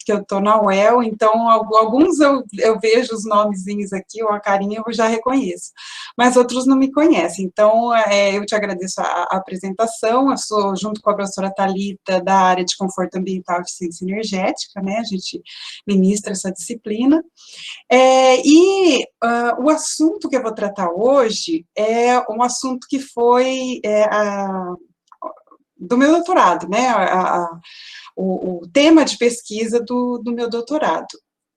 que eu estou na UEL, então alguns eu vejo os nomezinhos aqui, ou a carinha eu já reconheço, mas outros não me conhecem. Então, eu te agradeço a apresentação. Eu sou, junto com a professora Thalita, da área de conforto ambiental e eficiência energética, né, a gente ministra essa disciplina. O assunto que eu vou tratar hoje é um assunto que foi do meu doutorado, né, o tema de pesquisa do meu doutorado.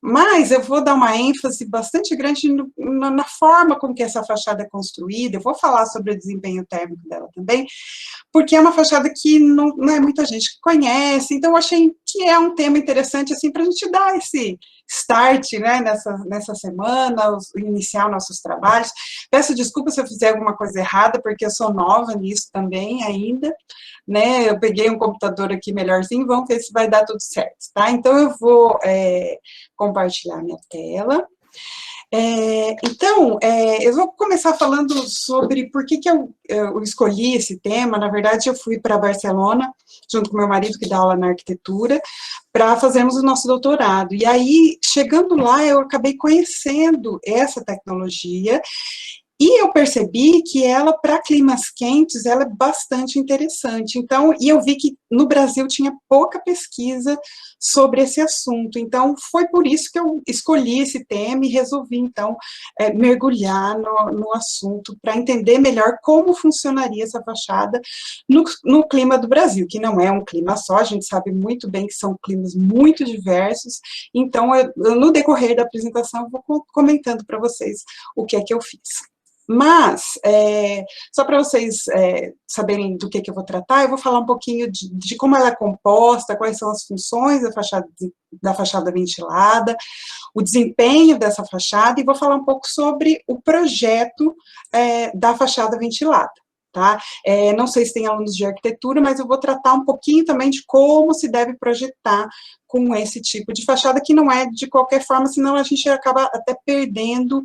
Mas eu vou dar uma ênfase bastante grande na forma como que essa fachada é construída. Eu vou falar sobre o desempenho térmico dela também, porque é uma fachada que não é muita gente que conhece, então eu achei que é um tema interessante, assim, para a gente dar esse start, né, nessa semana, iniciar nossos trabalhos. Peço desculpa se eu fizer alguma coisa errada, porque eu sou nova nisso também ainda, né, eu peguei um computador aqui melhorzinho, vamos ver se vai dar tudo certo, tá? Então, eu vou compartilhar minha tela. Eu vou começar falando sobre por que eu escolhi esse tema. Na verdade, eu fui para Barcelona, junto com meu marido, que dá aula na arquitetura, para fazermos o nosso doutorado. E aí, chegando lá, eu acabei conhecendo essa tecnologia, e eu percebi que ela, para climas quentes, ela é bastante interessante. Então, e eu vi que no Brasil tinha pouca pesquisa sobre esse assunto. Então, foi por isso que eu escolhi esse tema e resolvi, então, mergulhar no assunto para entender melhor como funcionaria essa fachada no clima do Brasil, que não é um clima só, a gente sabe muito bem que são climas muito diversos. Então, no decorrer da apresentação, eu vou comentando para vocês o que é que eu fiz. Mas, só para vocês saberem do que eu vou tratar, eu vou falar um pouquinho de como ela é composta, quais são as funções da fachada ventilada, o desempenho dessa fachada, e vou falar um pouco sobre o projeto da fachada ventilada, tá? Não sei se tem alunos de arquitetura, mas eu vou tratar um pouquinho também de como se deve projetar com esse tipo de fachada, que não é de qualquer forma, senão a gente acaba até perdendo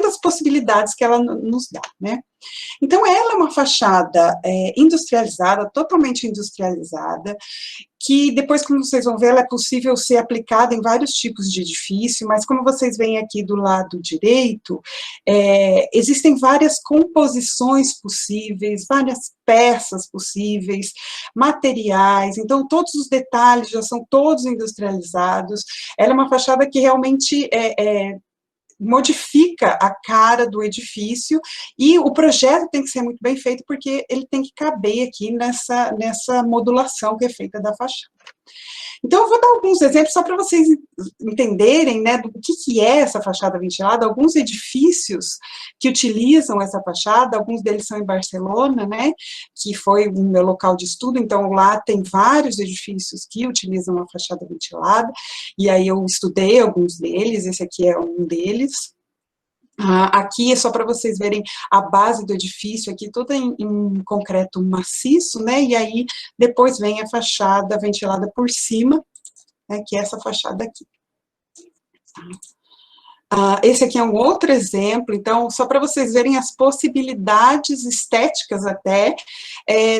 as possibilidades que ela nos dá, né? Então, ela é uma fachada industrializada, totalmente industrializada, que depois, como vocês vão ver, ela é possível ser aplicada em vários tipos de edifício, mas como vocês veem aqui do lado direito, existem várias composições possíveis, várias peças possíveis, materiais, então todos os detalhes já são todos industrializados. Ela é uma fachada que realmente modifica a cara do edifício, e o projeto tem que ser muito bem feito, porque ele tem que caber aqui nessa modulação que é feita da fachada. Então, eu vou dar alguns exemplos só para vocês entenderem, né, do que é essa fachada ventilada. Alguns edifícios que utilizam essa fachada, alguns deles são em Barcelona, né, que foi o meu local de estudo, então lá tem vários edifícios que utilizam a fachada ventilada, e aí eu estudei alguns deles, esse aqui é um deles. Aqui é só para vocês verem a base do edifício, aqui toda em concreto maciço, né, e aí depois vem a fachada ventilada por cima, né, que é essa fachada aqui. Esse aqui é um outro exemplo, então, só para vocês verem as possibilidades estéticas até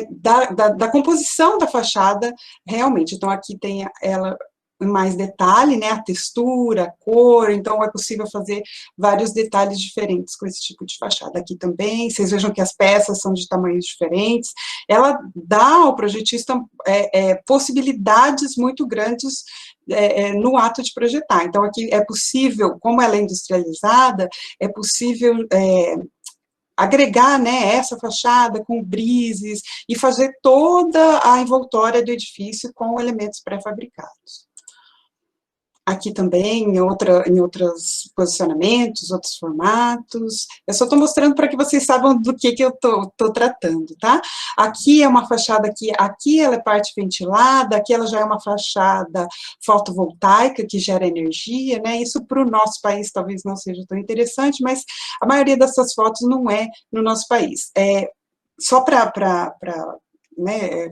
da composição da fachada realmente. Então, aqui tem ela em mais detalhe, né, a textura, a cor, então é possível fazer vários detalhes diferentes com esse tipo de fachada. Aqui também, vocês vejam que as peças são de tamanhos diferentes, ela dá ao projetista possibilidades muito grandes no ato de projetar. Então, aqui é possível, como ela é industrializada, é possível agregar, né, essa fachada com brises e fazer toda a envoltória do edifício com elementos pré-fabricados. Aqui também, em outros posicionamentos, outros formatos. Eu só estou mostrando para que vocês saibam do que eu estou tratando, tá? Aqui é uma fachada que, aqui ela é parte ventilada, aqui ela já é uma fachada fotovoltaica, que gera energia, né? Isso para o nosso país talvez não seja tão interessante, mas a maioria dessas fotos não é no nosso país. Só para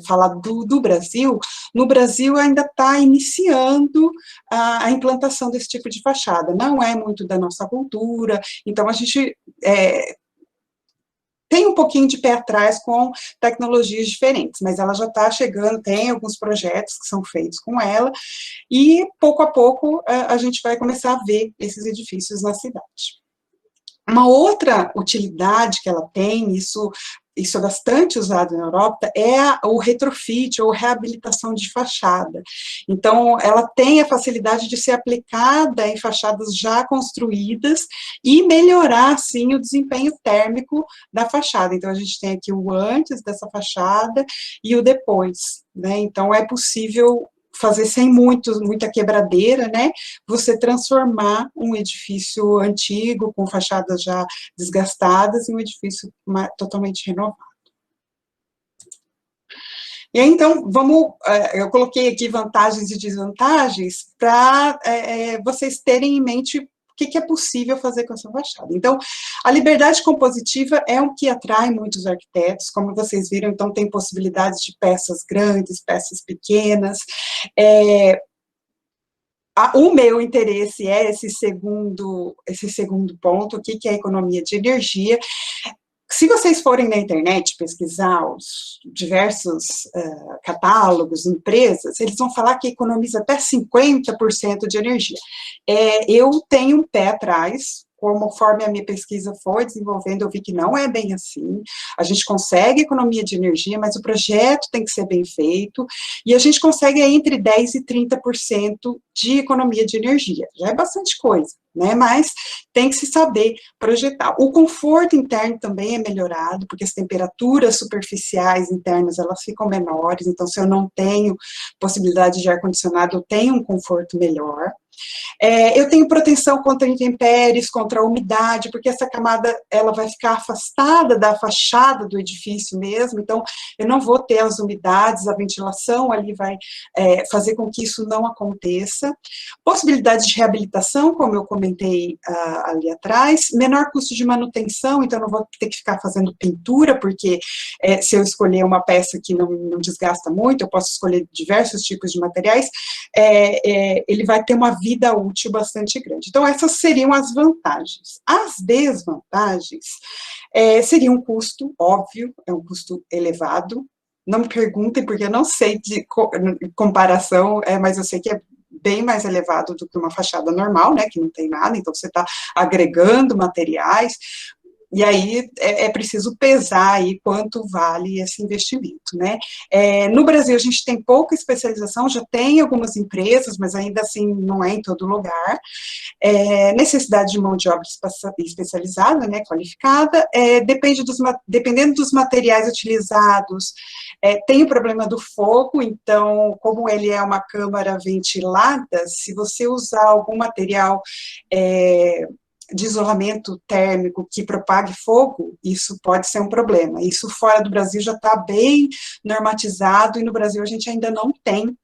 falar do Brasil, no Brasil ainda está iniciando a implantação desse tipo de fachada, não é muito da nossa cultura, então a gente tem um pouquinho de pé atrás com tecnologias diferentes, mas ela já está chegando, tem alguns projetos que são feitos com ela, e pouco a pouco a gente vai começar a ver esses edifícios na cidade. Uma outra utilidade que ela tem, isso é bastante usado na Europa, é o retrofit, ou reabilitação de fachada. Então, ela tem a facilidade de ser aplicada em fachadas já construídas e melhorar, assim, o desempenho térmico da fachada. Então, a gente tem aqui o antes dessa fachada e o depois, né? Então, é possível fazer sem muita quebradeira, né, você transformar um edifício antigo, com fachadas já desgastadas, em um edifício totalmente renovado. E aí, então, eu coloquei aqui vantagens e desvantagens para vocês terem em mente o que é possível fazer com essa fachada. Então, a liberdade compositiva é o que atrai muitos arquitetos, como vocês viram, então tem possibilidades de peças grandes, peças pequenas. O meu interesse é esse segundo ponto, o que é a economia de energia. Se vocês forem na internet pesquisar os diversos catálogos, empresas, eles vão falar que economiza até 50% de energia. Eu tenho um pé atrás, conforme a minha pesquisa foi desenvolvendo, eu vi que não é bem assim. A gente consegue economia de energia, mas o projeto tem que ser bem feito, e a gente consegue entre 10% e 30% de economia de energia. Já é bastante coisa, né? Mas tem que se saber projetar. O conforto interno também é melhorado, porque as temperaturas superficiais internas, elas ficam menores, então se eu não tenho possibilidade de ar-condicionado, eu tenho um conforto melhor. Eu tenho proteção contra intempéries, contra a umidade, porque essa camada ela vai ficar afastada da fachada do edifício mesmo, então eu não vou ter as umidades, a ventilação ali vai fazer com que isso não aconteça. Possibilidade de reabilitação, como eu comentei ali atrás, menor custo de manutenção, então eu não vou ter que ficar fazendo pintura, porque se eu escolher uma peça que não desgasta muito, eu posso escolher diversos tipos de materiais, ele vai ter uma vida útil bastante grande. Então, essas seriam as vantagens. As desvantagens seria um custo, óbvio, é um custo elevado. Não me perguntem, porque eu não sei de comparação, mas eu sei que é bem mais elevado do que uma fachada normal, né, que não tem nada, então você está agregando materiais, e aí é preciso pesar aí quanto vale esse investimento, né? No Brasil a gente tem pouca especialização, já tem algumas empresas, mas ainda assim não é em todo lugar. Necessidade de mão de obra especializada, né, qualificada, dependendo dos materiais utilizados, tem o problema do fogo, então, como ele é uma câmara ventilada, se você usar algum material de isolamento térmico que propague fogo, isso pode ser um problema. Isso fora do Brasil já está bem normatizado, e no Brasil a gente ainda não tem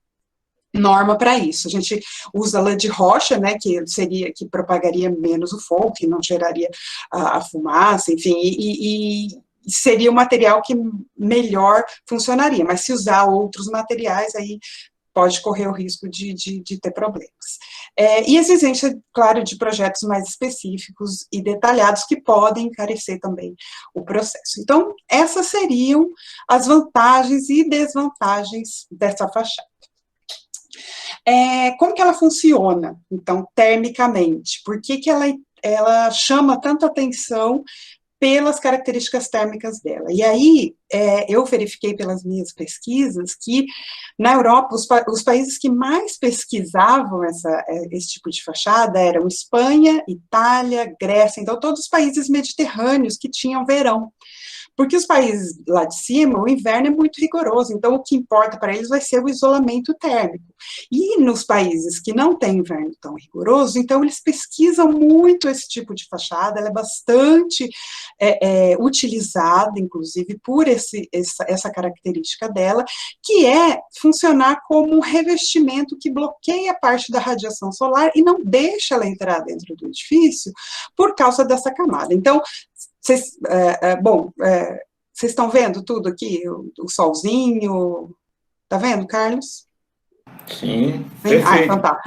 norma para isso. A gente usa lã de rocha, né, que propagaria menos o fogo, que não geraria a fumaça, enfim, e seria o material que melhor funcionaria, mas se usar outros materiais, aí pode correr o risco de ter problemas. E a exigência, claro, de projetos mais específicos e detalhados que podem encarecer também o processo. Então, essas seriam as vantagens e desvantagens dessa fachada. Como que ela funciona, então, termicamente? Por que ela chama tanta atenção pelas características térmicas dela? E aí, eu verifiquei pelas minhas pesquisas que, na Europa, os países que mais pesquisavam esse tipo de fachada eram Espanha, Itália, Grécia, então todos os países mediterrâneos que tinham verão. Porque os países lá de cima, o inverno é muito rigoroso, então o que importa para eles vai ser o isolamento térmico. E nos países que não têm inverno tão rigoroso, então eles pesquisam muito esse tipo de fachada, ela é bastante utilizada, inclusive, por essa característica dela, que é funcionar como um revestimento que bloqueia parte da radiação solar e não deixa ela entrar dentro do edifício por causa dessa camada. Então, vocês estão vendo tudo aqui? O solzinho, tá vendo, Carlos? Sim, Ah, então perfeito. tá.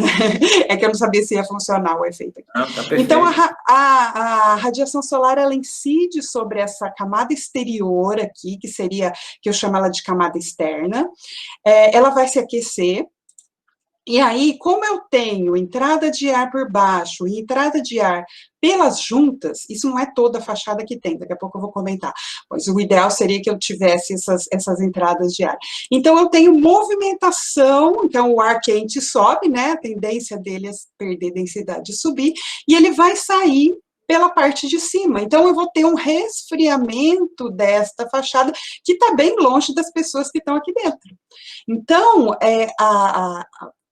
É que eu não sabia se ia funcionar o efeito aqui. Ah, tá Então, perfeito. a radiação solar, ela incide sobre essa camada exterior aqui, que seria, que eu chamo ela de camada externa, ela vai se aquecer, e aí, como eu tenho entrada de ar por baixo e entrada de ar pelas juntas, isso não é toda a fachada que tem, daqui a pouco eu vou comentar, pois o ideal seria que eu tivesse essas entradas de ar. Então, eu tenho movimentação, então o ar quente sobe, né, a tendência dele é perder densidade e subir, e ele vai sair pela parte de cima. Então, eu vou ter um resfriamento desta fachada que está bem longe das pessoas que estão aqui dentro. Então, a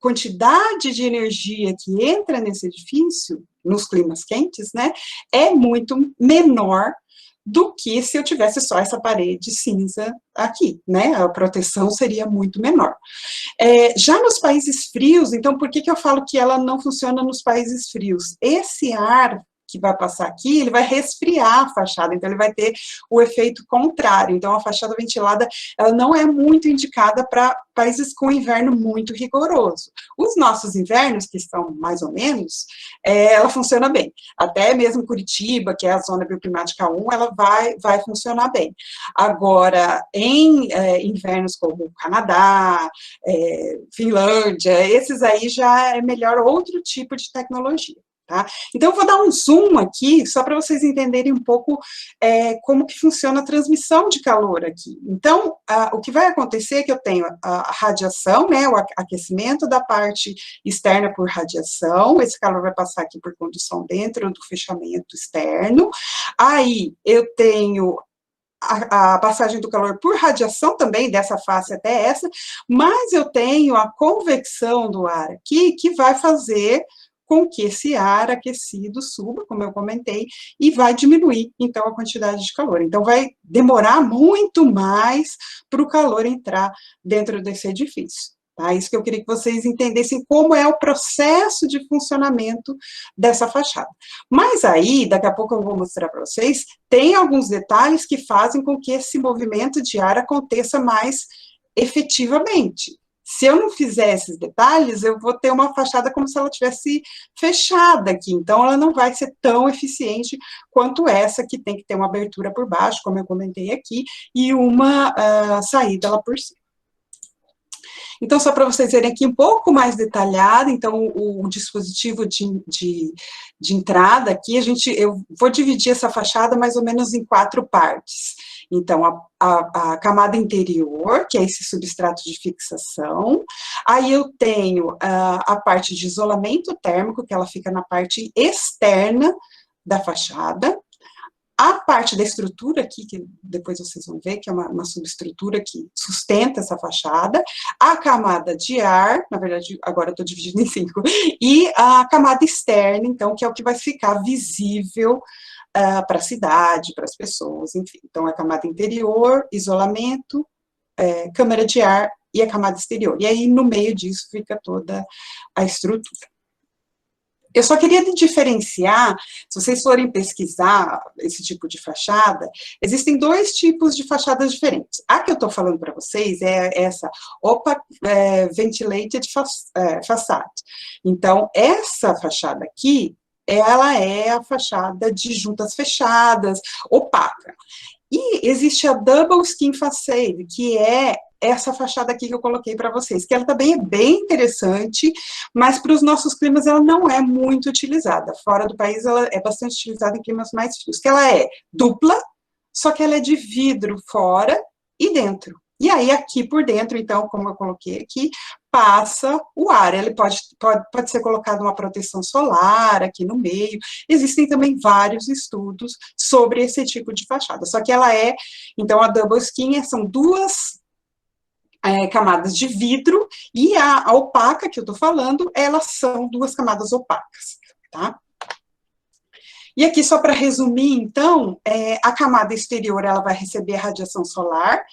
quantidade de energia que entra nesse edifício, nos climas quentes, né, é muito menor do que se eu tivesse só essa parede cinza aqui, né, a proteção seria muito menor. Já nos países frios, então, por que eu falo que ela não funciona nos países frios? Esse ar que vai passar aqui, ele vai resfriar a fachada, então ele vai ter o efeito contrário. Então, a fachada ventilada, ela não é muito indicada para países com inverno muito rigoroso. Os nossos invernos, que estão mais ou menos, ela funciona bem. Até mesmo Curitiba, que é a zona bioclimática 1, ela vai funcionar bem. Agora, em invernos como o Canadá, Finlândia, esses aí já é melhor outro tipo de tecnologia. Tá? Então, eu vou dar um zoom aqui, só para vocês entenderem um pouco como que funciona a transmissão de calor aqui. Então, o que vai acontecer é que eu tenho a radiação, né, o aquecimento da parte externa por radiação, esse calor vai passar aqui por condução dentro do fechamento externo, aí eu tenho a passagem do calor por radiação também, dessa face até essa, mas eu tenho a convecção do ar aqui, que vai fazer com que esse ar aquecido suba, como eu comentei, e vai diminuir, então, a quantidade de calor. Então, vai demorar muito mais para o calor entrar dentro desse edifício. Tá? Isso que eu queria que vocês entendessem como é o processo de funcionamento dessa fachada. Mas aí, daqui a pouco eu vou mostrar para vocês, tem alguns detalhes que fazem com que esse movimento de ar aconteça mais efetivamente. Se eu não fizer esses detalhes, eu vou ter uma fachada como se ela tivesse fechada aqui, então ela não vai ser tão eficiente quanto essa, que tem que ter uma abertura por baixo, como eu comentei aqui, e uma saída lá por cima. Então, só para vocês verem aqui um pouco mais detalhado, então, o dispositivo de entrada aqui, eu vou dividir essa fachada mais ou menos em 4 partes. Então, a camada interior, que é esse substrato de fixação, aí eu tenho a parte de isolamento térmico, que ela fica na parte externa da fachada, a parte da estrutura aqui, que depois vocês vão ver, que é uma subestrutura que sustenta essa fachada, a camada de ar, na verdade, agora eu estou dividindo em 5, e a camada externa, então, que é o que vai ficar visível para a cidade, para as pessoas, enfim. Então, a camada interior, isolamento, câmara de ar e a camada exterior. E aí, no meio disso, fica toda a estrutura. Eu só queria diferenciar, se vocês forem pesquisar esse tipo de fachada, existem 2 tipos de fachadas diferentes. A que eu estou falando para vocês é essa ventilated facade. Então, essa fachada aqui, ela é a fachada de juntas fechadas, opaca. E existe a double skin facade, que é essa fachada aqui que eu coloquei para vocês, que ela também é bem interessante, mas para os nossos climas ela não é muito utilizada. Fora do país ela é bastante utilizada em climas mais frios, que ela é dupla, só que ela é de vidro fora e dentro. E aí, aqui por dentro, então, como eu coloquei aqui, passa o ar. Ele pode ser colocado uma proteção solar aqui no meio. Existem também vários estudos sobre esse tipo de fachada. Só que ela então, a double skin são 2 camadas de vidro, e a opaca que eu tô falando, elas são 2 camadas opacas, tá? E aqui, só para resumir, então, a camada exterior, ela vai receber a radiação solar,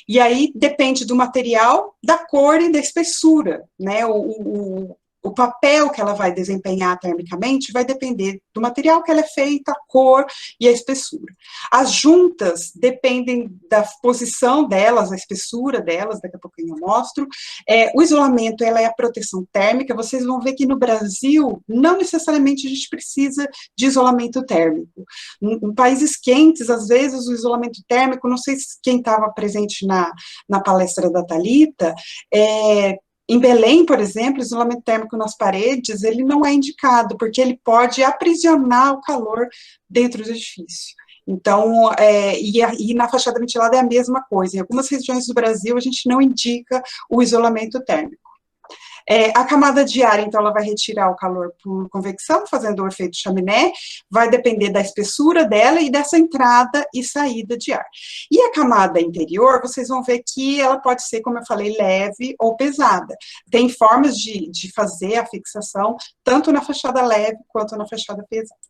e aí depende do material, da cor e da espessura, né? o papel que ela vai desempenhar termicamente vai depender do material que ela é feita, a cor e a espessura. As juntas dependem da posição delas, a espessura delas, daqui a pouquinho eu mostro. O isolamento, ela é a proteção térmica. Vocês vão ver que no Brasil, não necessariamente a gente precisa de isolamento térmico. Em países quentes, às vezes, o isolamento térmico, não sei se quem estava presente na palestra da Thalita, em Belém, por exemplo, o isolamento térmico nas paredes, ele não é indicado, porque ele pode aprisionar o calor dentro do edifício. Então, e na fachada ventilada é a mesma coisa. Em algumas regiões do Brasil, a gente não indica o isolamento térmico. A camada de ar, então, ela vai retirar o calor por convecção, fazendo o efeito chaminé, vai depender da espessura dela e dessa entrada e saída de ar. E a camada interior, vocês vão ver que ela pode ser, como eu falei, leve ou pesada. Tem formas de fazer a fixação, tanto na fachada leve quanto na fachada pesada.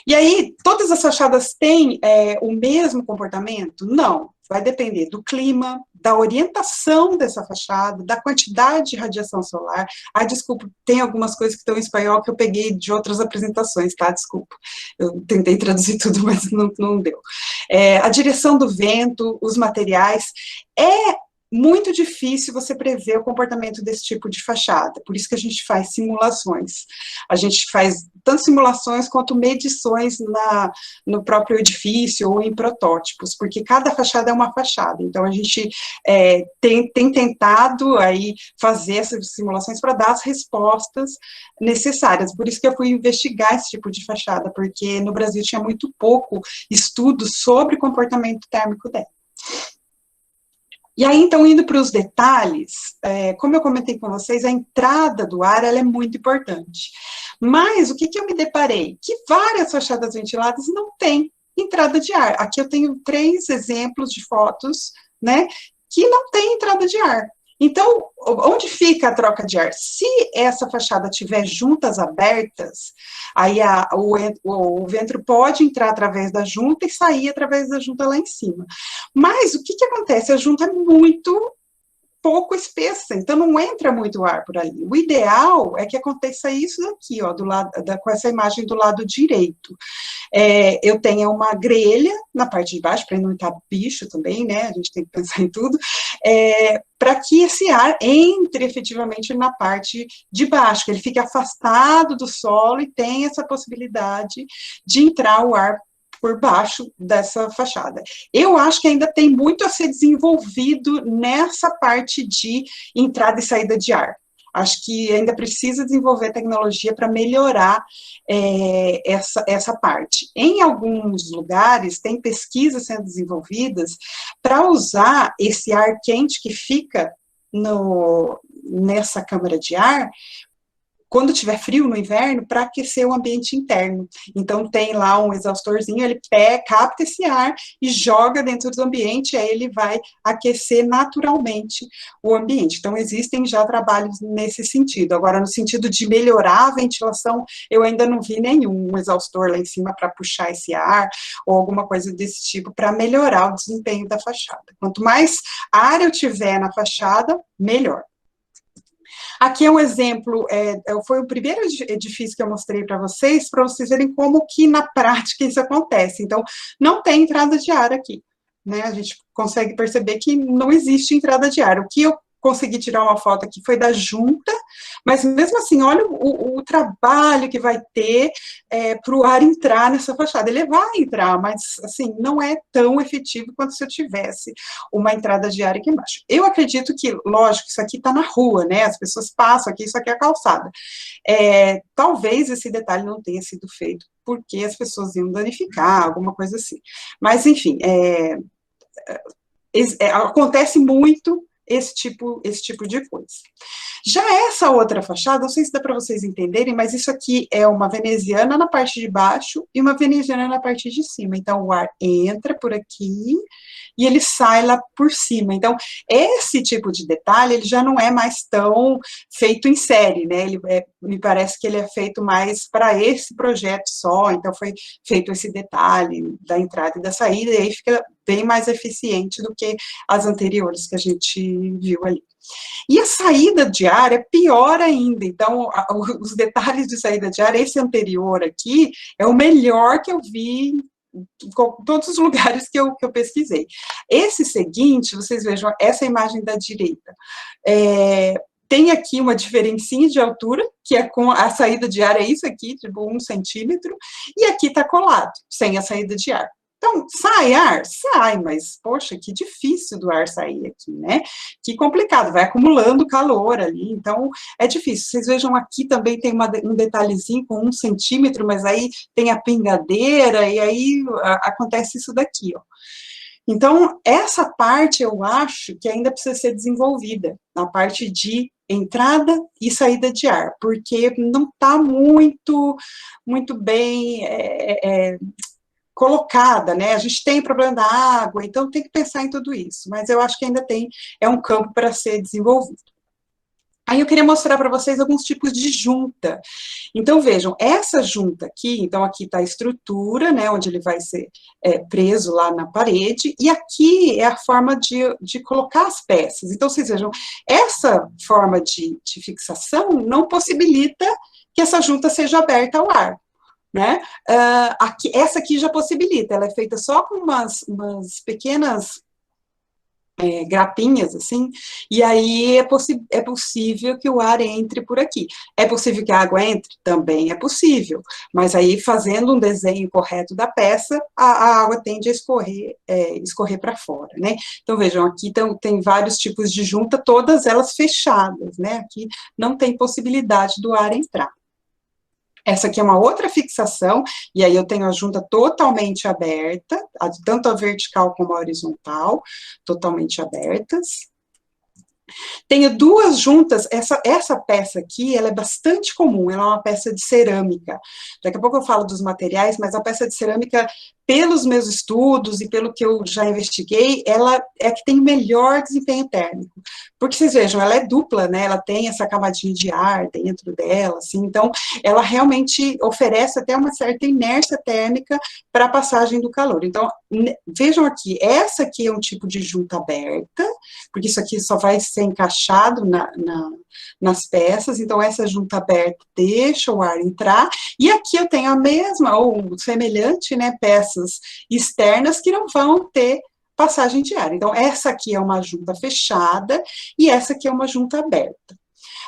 E aí, todas as fachadas têm o mesmo comportamento? Não. Vai depender do clima, da orientação dessa fachada, da quantidade de radiação solar. Desculpa, tem algumas coisas que estão em espanhol que eu peguei de outras apresentações, tá? Desculpa. Eu tentei traduzir tudo, mas não deu. A direção do vento, os materiais. É muito difícil você prever o comportamento desse tipo de fachada, por isso que a gente faz simulações. A gente faz tanto simulações quanto medições no próprio edifício ou em protótipos, porque cada fachada é uma fachada, então a gente tem tentado aí fazer essas simulações para dar as respostas necessárias, por isso que eu fui investigar esse tipo de fachada, porque no Brasil tinha muito pouco estudo sobre o comportamento térmico dela. E aí, então, indo para os detalhes, como eu comentei com vocês, a entrada do ar, ela é muito importante. Mas, o que eu me deparei? Que várias fachadas ventiladas não têm entrada de ar. Aqui eu tenho 3 exemplos de fotos, né, que não tem entrada de ar. Então, onde fica a troca de ar? Se essa fachada tiver juntas abertas, aí o vento pode entrar através da junta e sair através da junta lá em cima. Mas o que acontece? A junta é muito pouco espessa, então não entra muito ar por ali. O ideal é que aconteça isso aqui, ó, com essa imagem do lado direito. Eu tenho uma grelha na parte de baixo, para não entrar bicho também, né, a gente tem que pensar em tudo, para que esse ar entre efetivamente na parte de baixo, que ele fique afastado do solo e tenha essa possibilidade de entrar o ar por baixo dessa fachada. Eu acho que ainda tem muito a ser desenvolvido nessa parte de entrada e saída de ar. Acho que ainda precisa desenvolver tecnologia para melhorar essa parte. Em alguns lugares, tem pesquisas sendo desenvolvidas para usar esse ar quente que fica nessa câmara de ar, quando tiver frio no inverno, para aquecer o ambiente interno. Então, tem lá um exaustorzinho, ele capta esse ar e joga dentro do ambiente, aí ele vai aquecer naturalmente o ambiente. Então, existem já trabalhos nesse sentido. Agora, no sentido de melhorar a ventilação, eu ainda não vi nenhum exaustor lá em cima para puxar esse ar, ou alguma coisa desse tipo, para melhorar o desempenho da fachada. Quanto mais ar eu tiver na fachada, melhor. Aqui é um exemplo, foi o primeiro edifício que eu mostrei para vocês verem como que na prática isso acontece. Então, não tem entrada de ar aqui, né? A gente consegue perceber que não existe entrada de ar. O que eu consegui tirar uma foto aqui foi da junta, mas mesmo assim, olha o trabalho que vai ter para o ar entrar nessa fachada. Ele vai entrar, mas assim, não é tão efetivo quanto se eu tivesse uma entrada de ar aqui embaixo. Eu acredito que, lógico, isso aqui está na rua, né? As pessoas passam aqui, isso aqui é a calçada. Talvez esse detalhe não tenha sido feito porque as pessoas iam danificar, alguma coisa assim. Mas, enfim, acontece muito esse tipo de coisa. Já essa outra fachada, não sei se dá para vocês entenderem, mas isso aqui é uma veneziana na parte de baixo e uma veneziana na parte de cima. Então, o ar entra por aqui e ele sai lá por cima. Então, esse tipo de detalhe, ele já não é mais tão feito em série, né? Ele me parece que ele é feito mais para esse projeto só, então foi feito esse detalhe da entrada e da saída, e aí fica bem mais eficiente do que as anteriores que a gente viu ali. E a saída de ar é pior ainda, então, os detalhes de saída de ar, esse anterior aqui, é o melhor que eu vi em todos os lugares que eu pesquisei. Esse seguinte, vocês vejam, essa imagem da direita, tem aqui uma diferencinha de altura, que é com a saída de ar, é isso aqui, tipo 1 centímetro, e aqui está colado, sem a saída de ar. Então, sai ar? Sai, mas, poxa, que difícil do ar sair aqui, né? Que complicado, vai acumulando calor ali, então é difícil. Vocês vejam aqui também tem um detalhezinho com 1 centímetro, mas aí tem a pingadeira, e aí acontece isso daqui, ó. Então, essa parte eu acho que ainda precisa ser desenvolvida, a parte de entrada e saída de ar, porque não está muito bem colocada, né? A gente tem problema da água, então tem que pensar em tudo isso, mas eu acho que ainda é um campo para ser desenvolvido. Aí eu queria mostrar para vocês alguns tipos de junta. Então, vejam, essa junta aqui, então aqui está a estrutura, né, onde ele vai ser preso lá na parede, e aqui é a forma de colocar as peças. Então, vocês vejam, essa forma de fixação não possibilita que essa junta seja aberta ao ar, né? Essa aqui já possibilita, ela é feita só com umas pequenas grapinhas, assim, e aí é possível que o ar entre por aqui. É possível que a água entre? Também é possível, mas aí fazendo um desenho correto da peça, a água tende a escorrer para fora, né? Então, vejam, aqui tem vários tipos de junta, todas elas fechadas, né? Aqui não tem possibilidade do ar entrar. Essa aqui é uma outra fixação, e aí eu tenho a junta totalmente aberta, tanto a vertical como a horizontal, totalmente abertas. Tenho duas juntas, essa peça aqui, ela é bastante comum, ela é uma peça de cerâmica. Daqui a pouco eu falo dos materiais, mas a peça de cerâmica, pelos meus estudos e pelo que eu já investiguei, ela é que tem o melhor desempenho térmico. Porque vocês vejam, ela é dupla, né? Ela tem essa camadinha de ar dentro dela, assim, então ela realmente oferece até uma certa inércia térmica para a passagem do calor. Então, vejam aqui, essa aqui é um tipo de junta aberta, porque isso aqui só vai ser encaixado nas peças, então essa junta aberta deixa o ar entrar, e aqui eu tenho a mesma, ou semelhante, né, peças externas que não vão ter passagem de ar. Então, essa aqui é uma junta fechada, e essa aqui é uma junta aberta.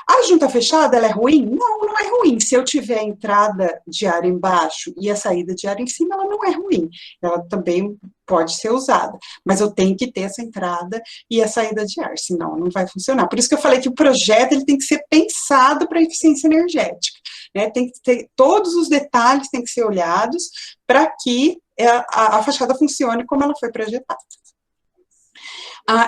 A junta fechada, ela é ruim? Não, não é ruim. Se eu tiver a entrada de ar embaixo e a saída de ar em cima, ela não é ruim. Ela também pode ser usada. Mas eu tenho que ter essa entrada e a saída de ar, senão não vai funcionar. Por isso que eu falei que o projeto ele tem que ser pensado para eficiência energética, né? Tem que ter, todos os detalhes têm que ser olhados para que a fachada funcione como ela foi projetada.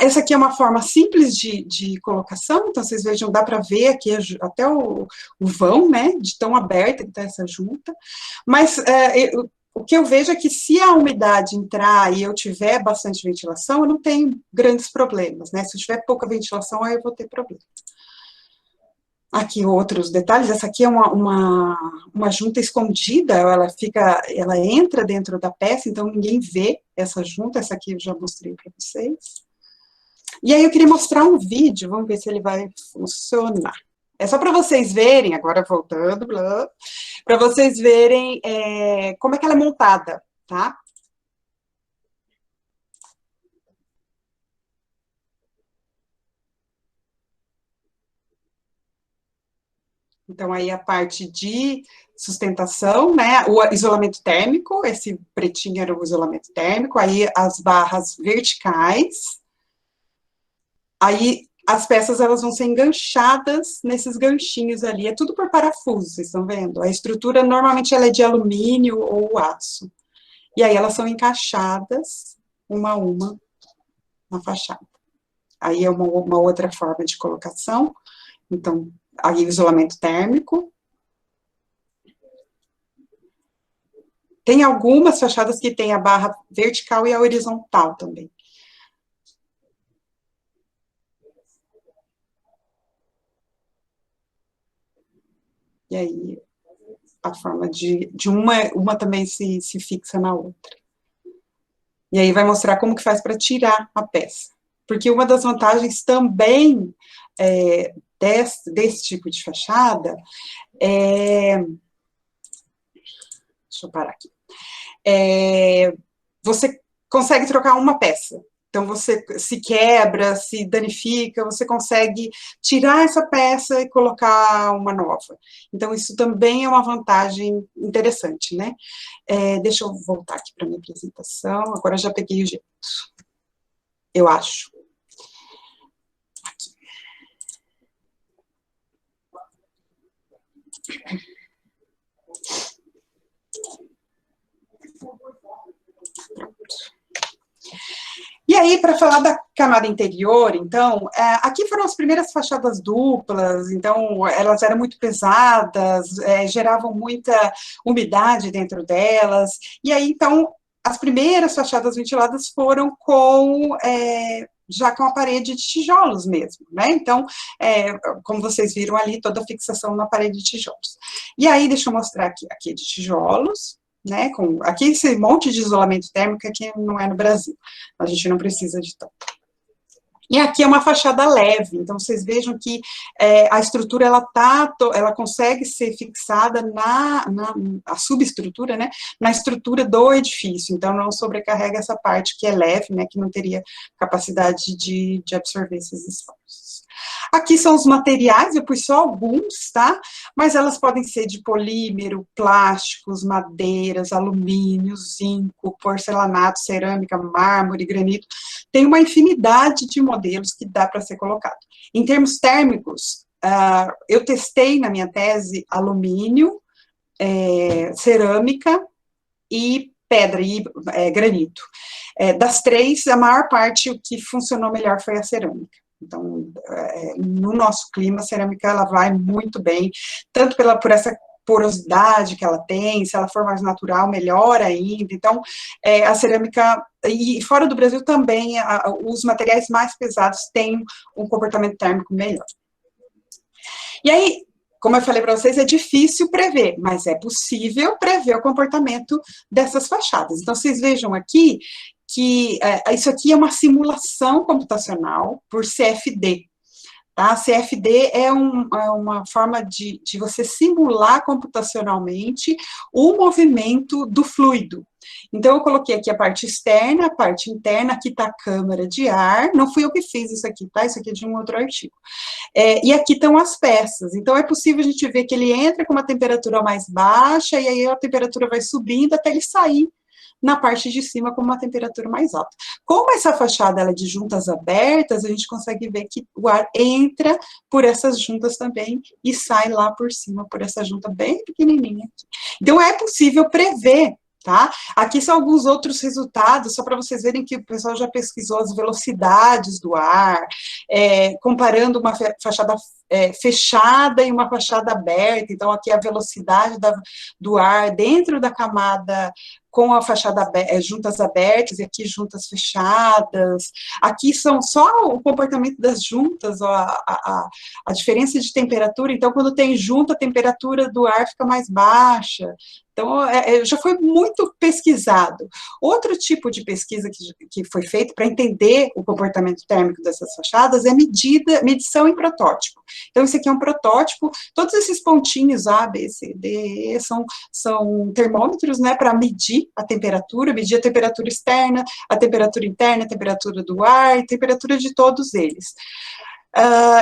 Essa aqui é uma forma simples de colocação, então vocês vejam, dá para ver aqui até o vão, né, de tão aberta que está essa junta, mas o que eu vejo é que se a umidade entrar e eu tiver bastante ventilação, eu não tenho grandes problemas, né, se eu tiver pouca ventilação, aí eu vou ter problema. Aqui outros detalhes, essa aqui é uma junta escondida, ela entra dentro da peça, então ninguém vê essa junta, essa aqui eu já mostrei para vocês. E aí eu queria mostrar um vídeo, vamos ver se ele vai funcionar. É só para vocês verem, agora voltando, para vocês verem como é que ela é montada, tá? Então, aí a parte de sustentação, né, o isolamento térmico, esse pretinho era o isolamento térmico, aí as barras verticais, aí as peças elas vão ser enganchadas nesses ganchinhos ali, é tudo por parafuso, vocês estão vendo? A estrutura normalmente ela é de alumínio ou aço. E aí elas são encaixadas uma a uma na fachada. Aí é uma outra forma de colocação. Então, aí o isolamento térmico. Tem algumas fachadas que tem a barra vertical e a horizontal também. e aí a forma de uma também se fixa na outra. E aí vai mostrar como que faz para tirar a peça. Porque uma das vantagens também desse tipo de fachada deixa eu parar aqui. Você consegue trocar uma peça. Então, você se quebra, se danifica, você consegue tirar essa peça e colocar uma nova. Então, isso também é uma vantagem interessante, né? Deixa eu voltar aqui para a minha apresentação. Agora já peguei o jeito. Eu acho. Aqui. E aí, para falar da camada interior, então, aqui foram as primeiras fachadas duplas, então, elas eram muito pesadas, geravam muita umidade dentro delas, e aí, então, as primeiras fachadas ventiladas foram já com a parede de tijolos mesmo, né? Então, como vocês viram ali, toda a fixação na parede de tijolos. E aí, deixa eu mostrar aqui de tijolos, né, aqui esse monte de isolamento térmico aqui não é no Brasil, a gente não precisa de tanto. E aqui é uma fachada leve, então vocês vejam que a estrutura, ela consegue ser fixada a subestrutura, né, na estrutura do edifício, então não sobrecarrega essa parte que é leve, né, que não teria capacidade de absorver esses esforços. Aqui são os materiais, eu pus só alguns, tá? Mas elas podem ser de polímero, plásticos, madeiras, alumínio, zinco, porcelanato, cerâmica, mármore, granito. Tem uma infinidade de modelos que dá para ser colocado. Em termos térmicos, eu testei na minha tese alumínio, cerâmica e pedra e granito. Das três, a maior parte, o que funcionou melhor foi a cerâmica. Então, no nosso clima, a cerâmica ela vai muito bem, tanto por essa porosidade que ela tem, se ela for mais natural, melhor ainda. Então, a cerâmica, e fora do Brasil também, os materiais mais pesados têm um comportamento térmico melhor. E aí, como eu falei para vocês, é difícil prever, mas é possível prever o comportamento dessas fachadas. Então, vocês vejam aqui que isso aqui é uma simulação computacional por CFD. Tá? CFD é uma forma de você simular computacionalmente o movimento do fluido. Então, eu coloquei aqui a parte externa, a parte interna, aqui está a câmara de ar, não fui eu que fiz isso aqui, tá? Isso aqui é de um outro artigo. E aqui estão as peças, então é possível a gente ver que ele entra com uma temperatura mais baixa, e aí a temperatura vai subindo até ele sair na parte de cima com uma temperatura mais alta. Como essa fachada ela é de juntas abertas, a gente consegue ver que o ar entra por essas juntas também e sai lá por cima, por essa junta bem pequenininha aqui. Então, é possível prever, tá? Aqui são alguns outros resultados, só para vocês verem que o pessoal já pesquisou as velocidades do ar, comparando uma fachada fechada e uma fachada aberta. Então, aqui a velocidade do ar dentro da camada com a fachada juntas abertas e aqui juntas fechadas. Aqui são só o comportamento das juntas, ó, a diferença de temperatura. Então, quando tem junta, a temperatura do ar fica mais baixa. Então, já foi muito pesquisado. Outro tipo de pesquisa que foi feito para entender o comportamento térmico dessas fachadas é medição em protótipo. Então, esse aqui é um protótipo, todos esses pontinhos A, B, C, D, E, são termômetros, né, para medir a temperatura externa, a temperatura interna, a temperatura do ar e a temperatura de todos eles.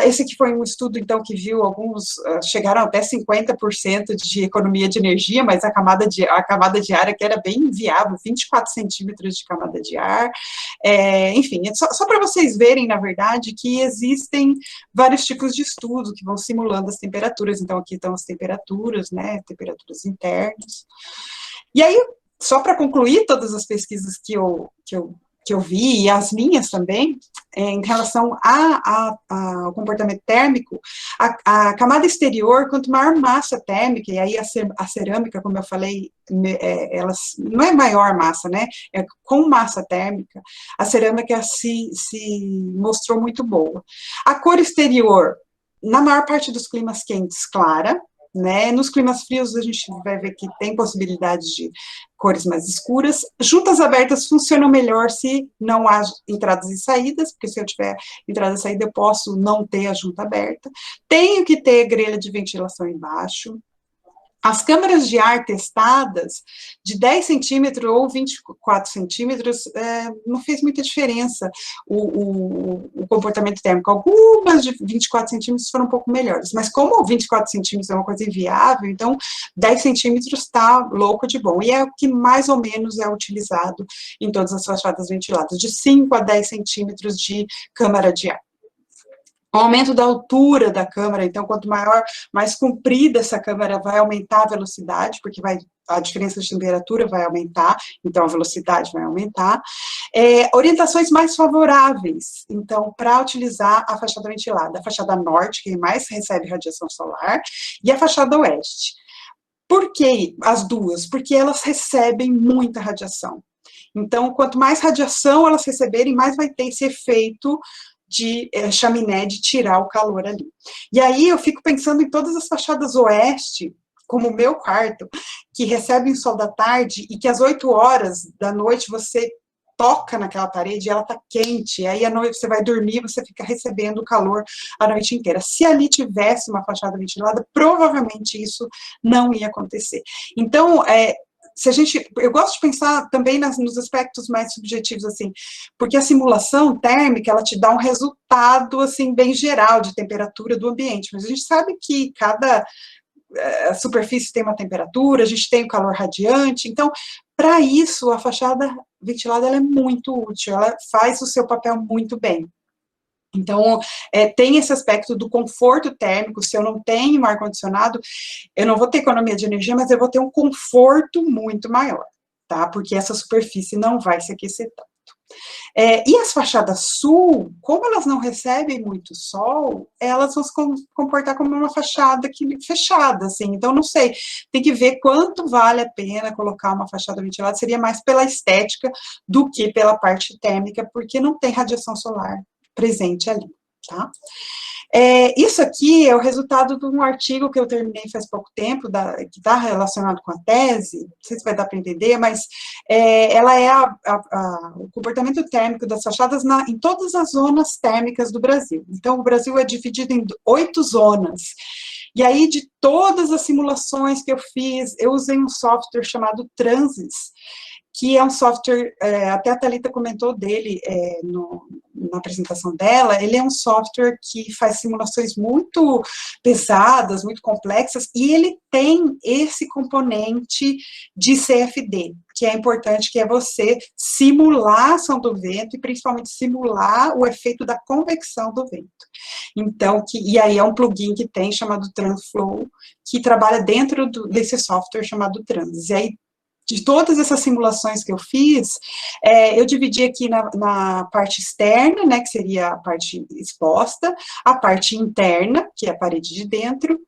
Esse aqui foi um estudo, então, que viu alguns, chegaram até 50% de economia de energia, mas a camada de ar aqui era bem viável, 24 centímetros de camada de ar. Enfim, só para vocês verem, na verdade, que existem vários tipos de estudo que vão simulando as temperaturas. Então, aqui estão as temperaturas, né, temperaturas internas. E aí, só para concluir todas as pesquisas que eu vi, e as minhas também, em relação ao comportamento térmico, a camada exterior, quanto maior massa térmica, e aí a cerâmica, como eu falei, não é maior massa, né? Com massa térmica, a cerâmica se mostrou muito boa. A cor exterior, na maior parte dos climas quentes, clara, né? Nos climas frios a gente vai ver que tem possibilidade de cores mais escuras. Juntas abertas funcionam melhor se não há entradas e saídas, porque se eu tiver entrada e saída eu posso não ter a junta aberta. Tenho que ter grelha de ventilação embaixo. As câmaras de ar testadas, de 10 centímetros ou 24 centímetros, não fez muita diferença o comportamento térmico. Algumas de 24 centímetros foram um pouco melhores, mas como 24 centímetros é uma coisa inviável, então 10 centímetros está louco de bom. E é o que mais ou menos é utilizado em todas as fachadas ventiladas, de 5 a 10 centímetros de câmara de ar. O aumento da altura da câmara, então, quanto maior, mais comprida essa câmara, vai aumentar a velocidade, porque a diferença de temperatura vai aumentar, então a velocidade vai aumentar. Orientações mais favoráveis, então, para utilizar a fachada ventilada, a fachada norte, que mais recebe radiação solar, e a fachada oeste. Por que as duas? Porque elas recebem muita radiação. Então, quanto mais radiação elas receberem, mais vai ter esse efeito de chaminé, de tirar o calor ali. E aí eu fico pensando em todas as fachadas oeste, como o meu quarto, que recebem o sol da tarde e que às 8 horas da noite você toca naquela parede e ela tá quente, e aí à noite você vai dormir, você fica recebendo o calor a noite inteira. Se ali tivesse uma fachada ventilada, provavelmente isso não ia acontecer. Então, eu gosto de pensar também nos aspectos mais subjetivos, assim, porque a simulação térmica, ela te dá um resultado, assim, bem geral de temperatura do ambiente, mas a gente sabe que cada superfície tem uma temperatura, a gente tem o calor radiante, então, para isso, a fachada ventilada, ela é muito útil, ela faz o seu papel muito bem. Então, tem esse aspecto do conforto térmico. Se eu não tenho ar-condicionado, eu não vou ter economia de energia, mas eu vou ter um conforto muito maior, tá? Porque essa superfície não vai se aquecer tanto. E as fachadas sul, como elas não recebem muito sol, elas vão se comportar como uma fachada fechada, assim. Então, não sei, tem que ver quanto vale a pena colocar uma fachada ventilada, seria mais pela estética do que pela parte térmica, porque não tem radiação solar presente ali, tá? Isso aqui é o resultado de um artigo que eu terminei faz pouco tempo, que está relacionado com a tese, não sei se vai dar para entender, mas ela é o comportamento térmico das fachadas em todas as zonas térmicas do Brasil. Então, o Brasil é dividido em 8 zonas. E aí, de todas as simulações que eu fiz, eu usei um software chamado Transys, que é um software, até a Thalita comentou dele na apresentação dela, ele é um software que faz simulações muito pesadas, muito complexas, e ele tem esse componente de CFD, que é importante, que é você simular a ação do vento, e principalmente simular o efeito da convecção do vento. Então, e aí é um plugin que tem, chamado TransFlow, que trabalha dentro desse software chamado Trans. E aí, de todas essas simulações que eu fiz, eu dividi aqui na parte externa, né, que seria a parte exposta, a parte interna, que é a parede de dentro,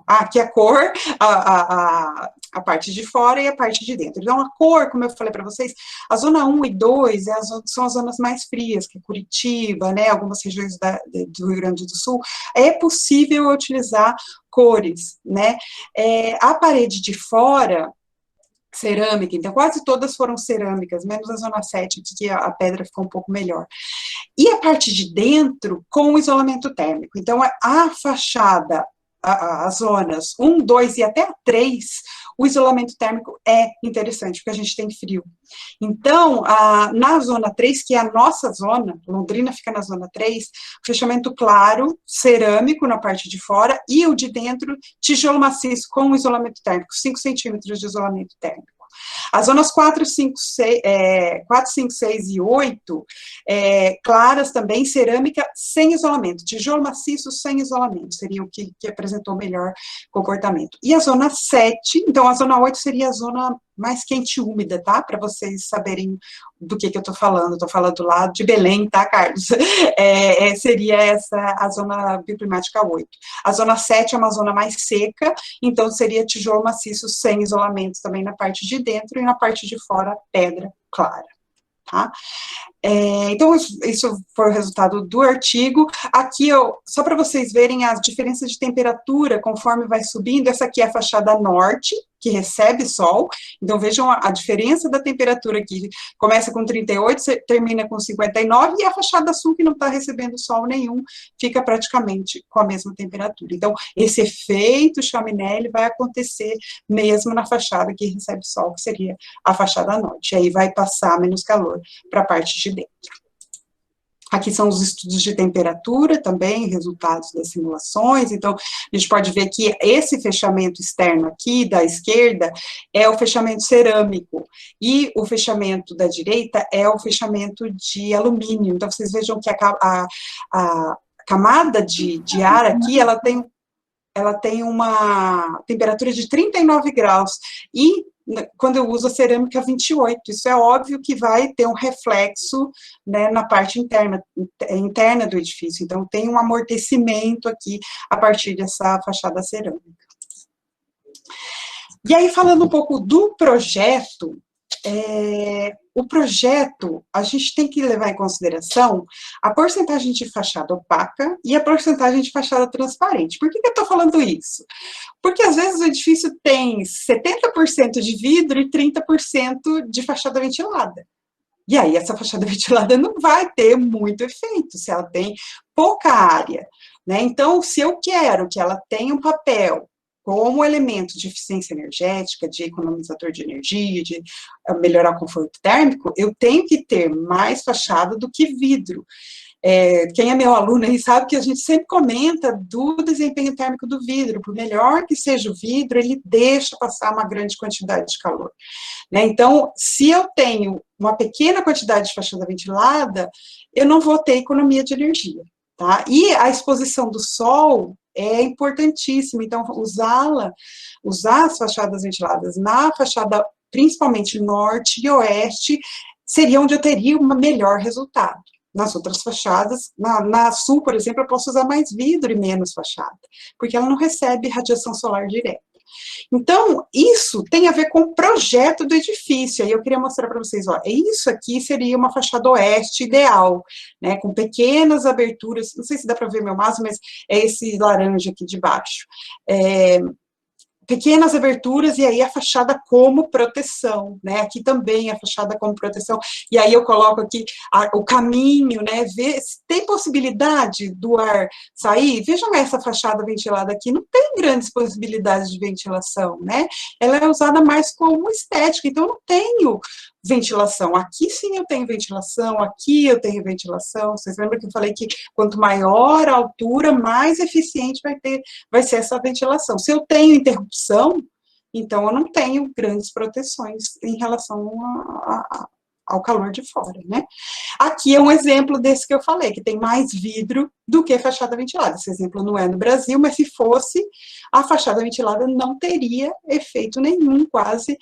aqui a cor, a parte de fora e a parte de dentro. Então, a cor, como eu falei para vocês, a zona 1 e 2 são as zonas mais frias, que é Curitiba, né, algumas regiões do Rio Grande do Sul, é possível utilizar cores, né? A parede de fora, cerâmica, então quase todas foram cerâmicas, menos a zona 7, que a pedra ficou um pouco melhor. E a parte de dentro, com isolamento térmico. Então, a fachada, as zonas 1, 2 e até a 3, o isolamento térmico é interessante, porque a gente tem frio. Então, na zona 3, que é a nossa zona, Londrina fica na zona 3, fechamento claro, cerâmico na parte de fora, e o de dentro, tijolo maciço com isolamento térmico, 5 centímetros de isolamento térmico. As zonas 4, 5, 6 e 8, claras também, cerâmica sem isolamento, tijolo maciço sem isolamento, seria o que apresentou melhor comportamento. E a zona 7, então a zona 8 seria a zona mais quente e úmida, tá? Para vocês saberem do que eu estou falando lá de Belém, tá, Carlos? Seria essa a zona bioclimática 8. A zona 7 é uma zona mais seca, então seria tijolo maciço sem isolamento também na parte de dentro e na parte de fora pedra clara, tá? Então, isso foi o resultado do artigo. Aqui, só para vocês verem as diferenças de temperatura conforme vai subindo, essa aqui é a fachada norte, que recebe sol. Então, vejam a diferença da temperatura aqui. Começa com 38, termina com 59, e a fachada sul, que não está recebendo sol nenhum, fica praticamente com a mesma temperatura. Então, esse efeito chaminé, ele vai acontecer mesmo na fachada que recebe sol, que seria a fachada norte. Aí vai passar menos calor para a parte de dentro. Aqui são os estudos de temperatura também, resultados das simulações. Então, a gente pode ver que esse fechamento externo aqui, da esquerda, é o fechamento cerâmico, e o fechamento da direita é o fechamento de alumínio. Então, vocês vejam que a camada de ar aqui, ela tem uma temperatura de 39 graus, e quando eu uso a cerâmica 28, isso é óbvio que vai ter um reflexo, né, na parte interna do edifício, então tem um amortecimento aqui a partir dessa fachada cerâmica. E aí, falando um pouco do projeto, o projeto, a gente tem que levar em consideração a porcentagem de fachada opaca e a porcentagem de fachada transparente. Por que eu estou falando isso? Porque, às vezes, o edifício tem 70% de vidro e 30% de fachada ventilada. E aí, essa fachada ventilada não vai ter muito efeito, se ela tem pouca área, né? Então, se eu quero que ela tenha um papel como elemento de eficiência energética, de economizador de energia, de melhorar o conforto térmico, eu tenho que ter mais fachada do que vidro. Quem é meu aluno aí sabe que a gente sempre comenta do desempenho térmico do vidro. Por melhor que seja o vidro, ele deixa passar uma grande quantidade de calor, né? Então, se eu tenho uma pequena quantidade de fachada ventilada, eu não vou ter economia de energia, tá? E a exposição do sol é importantíssima, então usar as fachadas ventiladas na fachada, principalmente norte e oeste, seria onde eu teria um melhor resultado. Nas outras fachadas, na sul, por exemplo, eu posso usar mais vidro e menos fachada, porque ela não recebe radiação solar direta. Então, isso tem a ver com o projeto do edifício. Aí eu queria mostrar para vocês, ó, isso aqui seria uma fachada oeste ideal, né, com pequenas aberturas, não sei se dá para ver meu mouse, mas é esse laranja aqui de baixo. Pequenas aberturas, e aí a fachada como proteção, né, aqui também a fachada como proteção, e aí eu coloco aqui o caminho, né, ver se tem possibilidade do ar sair. Vejam essa fachada ventilada aqui, não tem grandes possibilidades de ventilação, né, ela é usada mais como estética, então eu não tenho ventilação. Aqui sim eu tenho ventilação, aqui eu tenho ventilação. Vocês lembram que eu falei que quanto maior a altura, mais eficiente vai ser essa ventilação. Se eu tenho interrupção, então eu não tenho grandes proteções em relação ao calor de fora, né? Aqui é um exemplo desse que eu falei, que tem mais vidro do que fachada ventilada. Esse exemplo não é no Brasil, mas se fosse, a fachada ventilada não teria efeito nenhum, quase,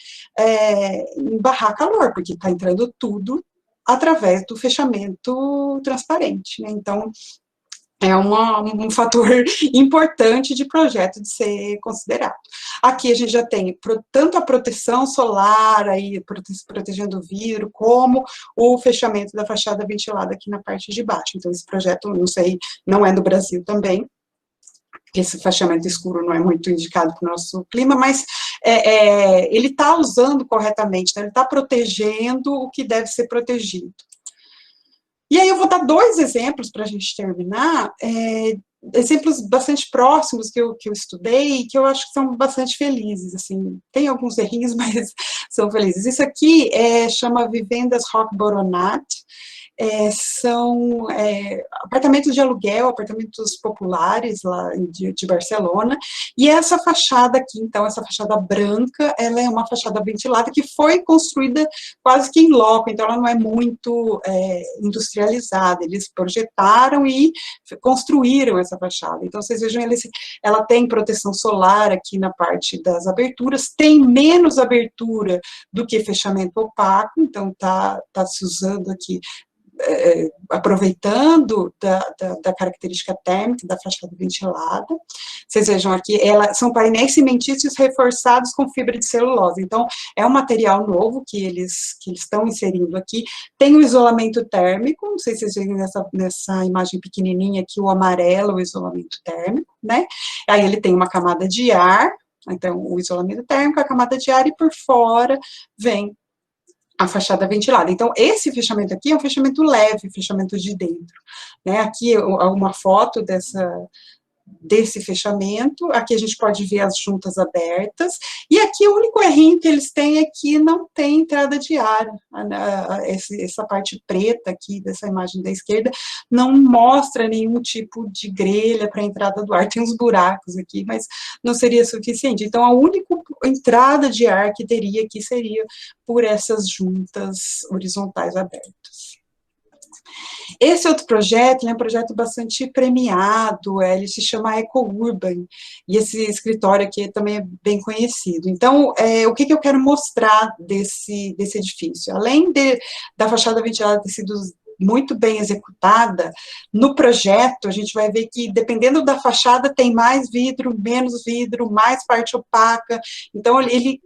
em barrar calor, porque está entrando tudo através do fechamento transparente, né? Então, é um fator importante de projeto de ser considerado. Aqui a gente já tem tanto a proteção solar, aí, protegendo o vidro, como o fechamento da fachada ventilada aqui na parte de baixo. Então, esse projeto, não sei, não é do Brasil também. Esse fechamento escuro não é muito indicado para o nosso clima, mas ele está usando corretamente, né? Ele está protegendo o que deve ser protegido. E aí eu vou dar dois exemplos para a gente terminar, exemplos bastante próximos que eu estudei e que eu acho que são bastante felizes, assim, tem alguns errinhos, mas são felizes. Isso aqui chama Vivendas Roque Boronat, são apartamentos de aluguel, apartamentos populares lá de Barcelona, e essa fachada aqui, então, essa fachada branca, ela é uma fachada ventilada que foi construída quase que em loco, então ela não é muito industrializada, eles projetaram e construíram essa fachada. Então, vocês vejam, ela tem proteção solar aqui na parte das aberturas, tem menos abertura do que fechamento opaco, então tá se usando aqui aproveitando da característica térmica da fachada ventilada. Vocês vejam aqui, são painéis cimentícios reforçados com fibra de celulose. Então, é um material novo que eles estão inserindo aqui. Tem o isolamento térmico, não sei se vocês veem nessa imagem pequenininha aqui, o amarelo, o isolamento térmico, né? Aí ele tem uma camada de ar, então o isolamento térmico, a camada de ar, e por fora vem a fachada ventilada. Então, esse fechamento aqui é um fechamento leve, fechamento de dentro, né? Aqui uma foto desse fechamento, aqui a gente pode ver as juntas abertas, e aqui o único errinho que eles têm é que não tem entrada de ar, essa parte preta aqui dessa imagem da esquerda não mostra nenhum tipo de grelha para a entrada do ar, tem uns buracos aqui, mas não seria suficiente. Então, a única entrada de ar que teria aqui seria por essas juntas horizontais abertas. Esse outro projeto, ele é um projeto bastante premiado, ele se chama EcoUrban, e esse escritório aqui também é bem conhecido. Então, o que eu quero mostrar desse edifício? Além da fachada ventilada ter sido muito bem executada, no projeto a gente vai ver que, dependendo da fachada, tem mais vidro, menos vidro, mais parte opaca, então ele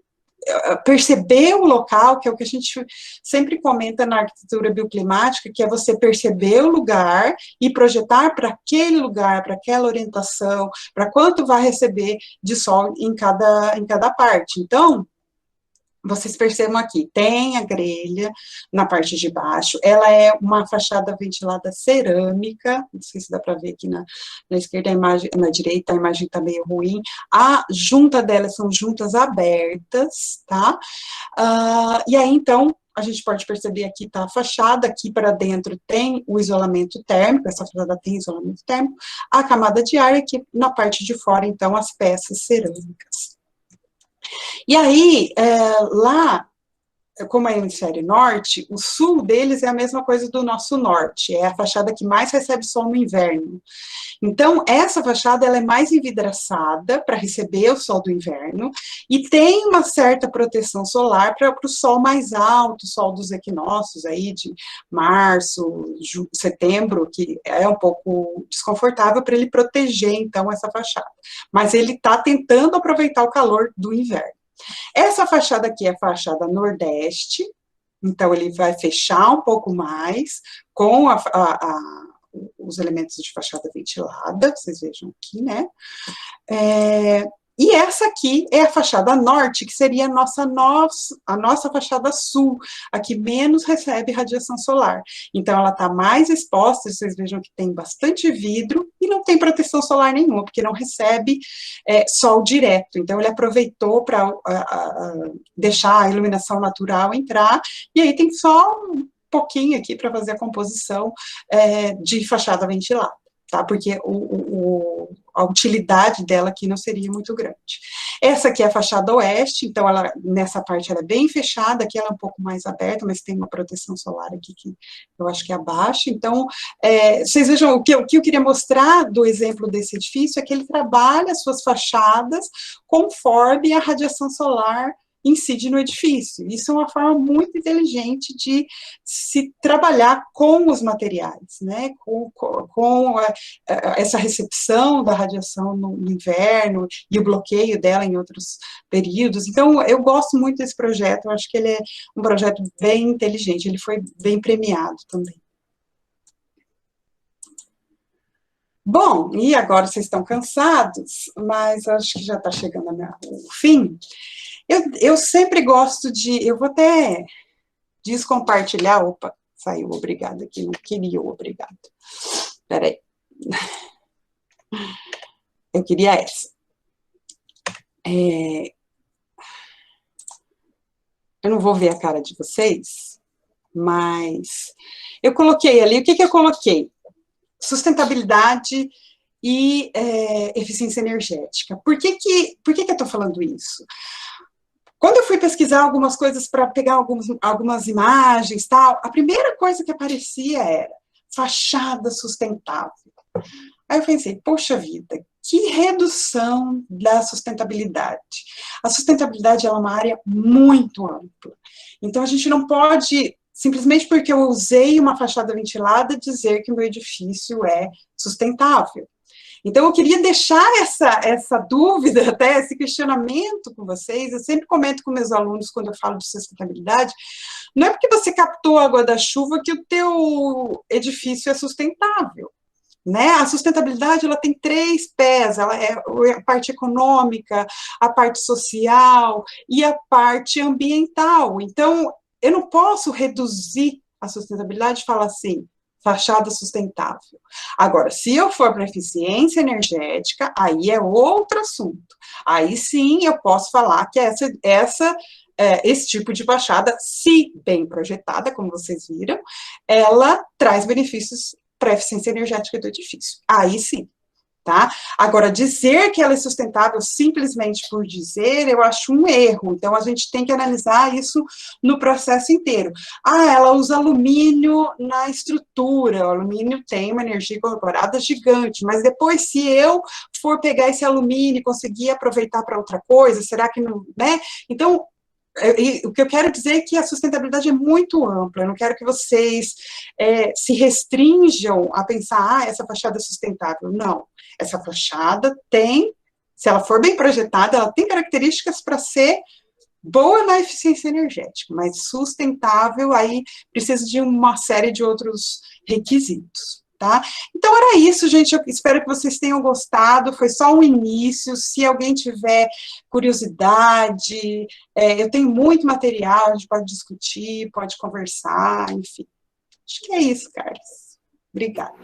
perceber o local, que é o que a gente sempre comenta na arquitetura bioclimática, que é você perceber o lugar e projetar para aquele lugar, para aquela orientação, para quanto vai receber de sol em cada parte. Então, vocês percebam aqui, tem a grelha na parte de baixo, ela é uma fachada ventilada cerâmica, não sei se dá para ver aqui na esquerda, na direita a imagem está meio ruim, a junta dela são juntas abertas, tá? E aí, então, a gente pode perceber aqui tá a fachada, aqui para dentro tem o isolamento térmico, essa fachada tem isolamento térmico, a camada de ar, e aqui na parte de fora, então, as peças cerâmicas. E aí, lá, como é o hemisfério norte, o sul deles é a mesma coisa do nosso norte, é a fachada que mais recebe sol no inverno. Então, essa fachada ela é mais envidraçada para receber o sol do inverno e tem uma certa proteção solar para o sol mais alto, o sol dos equinócios aí de março, setembro, que é um pouco desconfortável para ele proteger, então, essa fachada. Mas ele está tentando aproveitar o calor do inverno. Essa fachada aqui é a fachada nordeste, então ele vai fechar um pouco mais com os elementos de fachada ventilada, vocês vejam aqui, né? E essa aqui é a fachada norte, que seria a nossa fachada sul, a que menos recebe radiação solar. Então, ela está mais exposta, vocês vejam que tem bastante vidro e não tem proteção solar nenhuma, porque não recebe sol direto. Então, ele aproveitou para deixar a iluminação natural entrar, e aí tem só um pouquinho aqui para fazer a composição de fachada ventilada. Tá? Porque a utilidade dela aqui não seria muito grande. Essa aqui é a fachada oeste, então nessa parte ela é bem fechada, aqui ela é um pouco mais aberta, mas tem uma proteção solar aqui que eu acho que é abaixo. Então, vocês vejam, o que eu queria mostrar do exemplo desse edifício é que ele trabalha as suas fachadas conforme a radiação solar incide no edifício. Isso é uma forma muito inteligente de se trabalhar com os materiais, né? Com essa recepção da radiação no inverno e o bloqueio dela em outros períodos. Então, eu gosto muito desse projeto, eu acho que ele é um projeto bem inteligente, ele foi bem premiado também. Bom, e agora vocês estão cansados, mas acho que já está chegando o fim. Eu sempre gosto eu vou até descompartilhar, opa, saiu obrigado aqui, não queria o obrigado. Peraí. Eu queria essa. Eu não vou ver a cara de vocês, mas eu coloquei ali, o que eu coloquei? Sustentabilidade e eficiência energética. Por que eu estou falando isso? Quando eu fui pesquisar algumas coisas para pegar algumas imagens, tal, a primeira coisa que aparecia era fachada sustentável. Aí eu pensei, poxa vida, que redução da sustentabilidade. A sustentabilidade é uma área muito ampla. Então, a gente não pode simplesmente porque eu usei uma fachada ventilada, dizer que o meu edifício é sustentável. Então, eu queria deixar essa dúvida, até esse questionamento com vocês. Eu sempre comento com meus alunos, quando eu falo de sustentabilidade, não é porque você captou a água da chuva que o teu edifício é sustentável. Né? A sustentabilidade ela tem 3 pés, ela é a parte econômica, a parte social e a parte ambiental. Então, eu não posso reduzir a sustentabilidade e falar assim, fachada sustentável. Agora, se eu for para eficiência energética, aí é outro assunto. Aí sim eu posso falar que esse tipo de fachada, se bem projetada, como vocês viram, ela traz benefícios para a eficiência energética do edifício. Aí sim, tá? Agora, dizer que ela é sustentável simplesmente por dizer, eu acho um erro. Então, a gente tem que analisar isso no processo inteiro. Ah, ela usa alumínio na estrutura, o alumínio tem uma energia incorporada gigante, mas depois, se eu for pegar esse alumínio e conseguir aproveitar para outra coisa, será que não, né? Então, o que eu quero dizer é que a sustentabilidade é muito ampla, eu não quero que vocês se restringam a pensar, essa fachada é sustentável. Não, essa fachada tem, se ela for bem projetada, ela tem características para ser boa na eficiência energética, mas sustentável, aí precisa de uma série de outros requisitos. Tá? Então, era isso, gente. Eu espero que vocês tenham gostado. Foi só um início. Se alguém tiver curiosidade, eu tenho muito material, a gente pode discutir, pode conversar, enfim. Acho que é isso, Carlos. Obrigada.